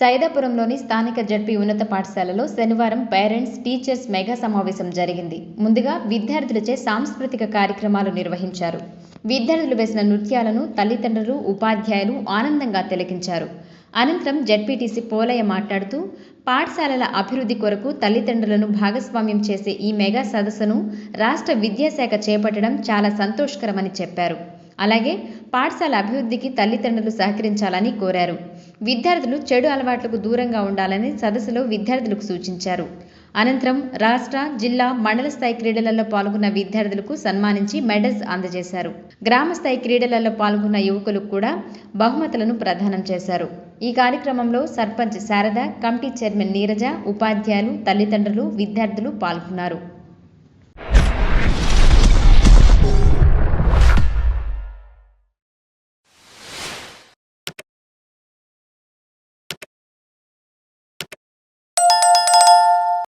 సైదాపురంలోని స్థానిక జడ్పీ ఉన్నత పాఠశాలలో శనివారం పేరెంట్స్ టీచర్స్ మెగా సమావేశం జరిగింది. ముందుగా విద్యార్థులచే సాంస్కృతిక కార్యక్రమాలు నిర్వహించారు. విద్యార్థులు వేసిన నృత్యాలను తల్లిదండ్రులు, ఉపాధ్యాయులు ఆనందంగా తిలకించారు. అనంతరం జడ్పీటీసీ పోలయ్య మాట్లాడుతూ, పాఠశాలల అభివృద్ధి కొరకు తల్లిదండ్రులను భాగస్వామ్యం చేసే ఈ మెగా సదస్సును రాష్ట్ర విద్యాశాఖ చేపట్టడం చాలా సంతోషకరమని చెప్పారు. అలాగే పాఠశాల అభివృద్ధికి తల్లిదండ్రులు సహకరించాలని కోరారు. విద్యార్థులు చెడు అలవాట్లకు దూరంగా ఉండాలని సదస్సులో విద్యార్థులకు సూచించారు. అనంతరం రాష్ట్ర, జిల్లా, మండల స్థాయి క్రీడలలో పాల్గొన్న విద్యార్థులకు సన్మానించి మెడల్స్ అందజేశారు. గ్రామ స్థాయి క్రీడలలో పాల్గొన్న యువకులకు కూడా బహుమతులను ప్రదానం చేశారు. ఈ కార్యక్రమంలో సర్పంచ్ శారద, కమిటీ చైర్మన్ నీరజ, ఉపాధ్యాయులు, తల్లిదండ్రులు, విద్యార్థులు పాల్గొన్నారు.